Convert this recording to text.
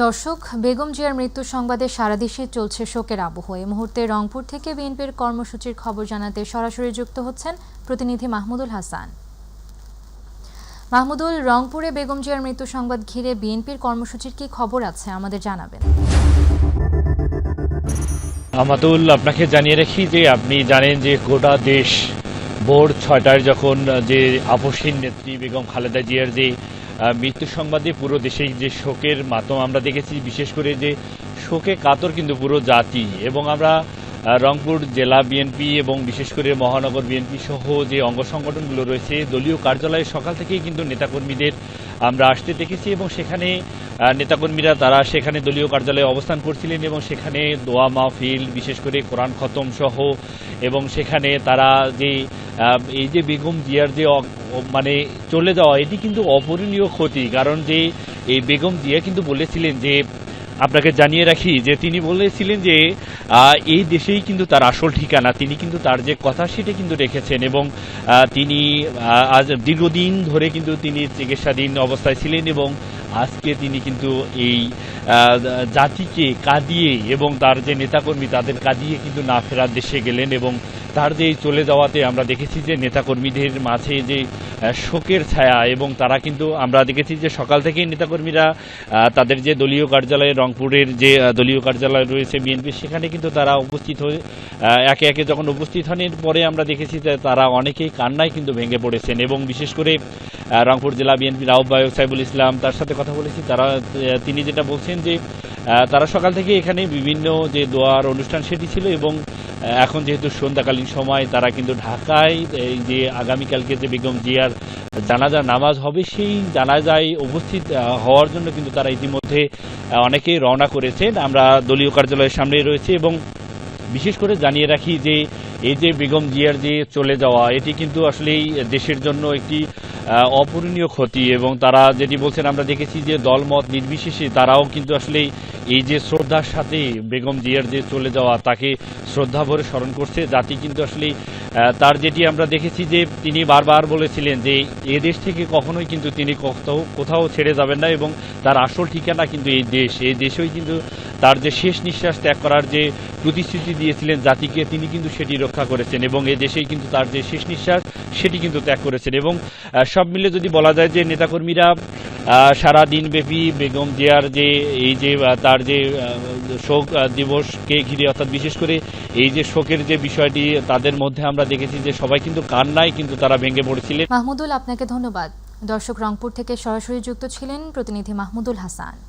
দর্শক, বেগম জিয়ার মৃত্যু সংবাদে সারা দেশে চলছে শোকের আবহ। এই মুহূর্তে রংপুর থেকে বিএনপির কর্মসূচির খবর জানাতে সরাসরি যুক্ত হচ্ছেন প্রতিনিধি মাহমুদুল হাসান। মাহমুদুল, রংপুরে বেগম জিয়ার মৃত্যু সংবাদ ঘিরে বিএনপির কর্মসূচির কি খবর আছে আমাদের জানাবেন। আমাতুল, আপনাকে জানিয়ে রাখি যে আপনি জানেন যে গোটা দেশ ভোর ৬টায় যখন যে আপসহীন নেত্রী বেগম খালেদা জিয়ার যে মৃত্যু সংবাদে পুরো দেশেই যে শোকের মাতম আমরা দেখেছি, বিশেষ করে যে শোকে কাতর কিন্তু পুরো জাতি। এবং আমরা রংপুর জেলা বিএনপি এবং বিশেষ করে মহানগর বিএনপি সহ যে অঙ্গ সংগঠনগুলো রয়েছে, দলীয় কার্যালয়ে সকাল থেকেই কিন্তু নেতাকর্মীদের আমরা আসতে দেখেছি এবং সেখানে নেতাকর্মীরা তারা সেখানে দলীয় কার্যালয়ে অবস্থান করছিলেন এবং সেখানে দোয়া মাহফিল, বিশেষ করে কোরআন খতম সহ, এবং সেখানে তারা যে এই যে বেগম জিয়ার যে মানে চলে যাওয়া, এটি কিন্তু অপূরণীয় ক্ষতি। কারণ যে এই বেগম জিয়া কিন্তু বলেছিলেন যে, আপনাকে জানিয়ে রাখি যে তিনি বলেছিলেন যে এই দেশেই কিন্তু তার আসল ঠিকানা। তিনি কিন্তু তার যে কথা সেটা কিন্তু রেখেছেন এবং তিনি আজ দীর্ঘদিন ধরে কিন্তু তিনি চিকিৎসাধীন অবস্থায় ছিলেন এবং আজকে তিনি কিন্তু এই জাতিকে কাঁদিয়ে এবং তার যে নেতাকর্মী তাদের কাঁদিয়ে কিন্তু না ফেরার দেশে গেলেন। এবং তার যে চলে যাওয়াতে আমরা দেখেছি যে নেতাকর্মীদের মাঝে যে শোকের ছায়া, এবং তারা কিন্তু আমরা দেখেছি যে সকাল থেকেই নেতাকর্মীরা তাদের যে দলীয় কার্যালয়ে, রংপুরের যে দলীয় কার্যালয় রয়েছে বিএনপি, সেখানে কিন্তু তারা উপস্থিত হয়ে একে একে যখন উপস্থিত হন, পরে আমরা দেখেছি যে তারা অনেকেই কান্নায় কিন্তু ভেঙে পড়েছেন। এবং বিশেষ করে রংপুর জেলা বিএনপির আহ্বায়ক সাইফুল ইসলাম, তার সাথে কথা বলেছি, তিনি যেটা বলছেন যে তারা সকাল থেকে এখানে বিভিন্ন যে দোয়ার অনুষ্ঠান সেটি ছিল এবং এখন যেহেতু সন্ধ্যাকালীন সময়, তারা কিন্তু ঢাকায় এই যে আগামীকালকে যে বেগম জিয়ার জানাজা নামাজ হবে, সেই জানাজায় উপস্থিত হওয়ার জন্য কিন্তু তারা ইতিমধ্যে অনেকেই রওনা করেছেন। আমরা দলীয় কার্যালয়ের সামনে রয়েছে এবং বিশেষ করে জানিয়ে রাখি যে এই যে বেগম জিয়ার যে চলে যাওয়া, এটি কিন্তু আসলেই দেশের জন্য একটি অপূরণীয় ক্ষতি। এবং তারা যেটি বলছেন, আমরা দেখেছি যে দলমত নির্বিশেষে তারাও কিন্তু আসলে এই যে শ্রদ্ধার সাথে বেগম জিয়ার যে চলে যাওয়া, তাকে শ্রদ্ধা ভরে স্মরণ করছে জাতি। কিন্তু আসলে তার যেটি আমরা দেখেছি যে তিনি বারবার বলেছিলেন যে এ দেশ থেকে কখনোই কিন্তু তিনি কোথাও ছেড়ে যাবেন না এবং তার আসল ঠিকানা কিন্তু এই দেশ। এই দেশেই কিন্তু তার যে শেষ নিঃশ্বাস ত্যাগ করার যে প্রতিশ্রুতি দিয়েছিলেন জাতিকে, তিনি কিন্তু সেটি রক্ষা করেছেন এবং এই দেশেই কিন্তু তার যে শেষ নিঃশ্বাস সেটি কিন্তু ত্যাগ করেছেন। এবং সব মিলে যদি বলা যায় যে নেতাকর্মীরা সারা দিনব্যাপী বেগম জিয়ার যে এই যে তার যে শোক দিবসকে ঘিরে, অর্থাৎ বিশেষ করে এই যে শোকের যে বিষয়টি, তাদের মধ্যে আমরা দেখেছি যে সবাই কিন্তু কান্নায় কিন্তু তারা ভেঙে পড়েছিলেন। মাহমুদুল, আপনাকে ধন্যবাদ। দর্শক, রংপুর থেকে সরাসরি যুক্ত ছিলেন প্রতিনিধি মাহমুদুল হাসান।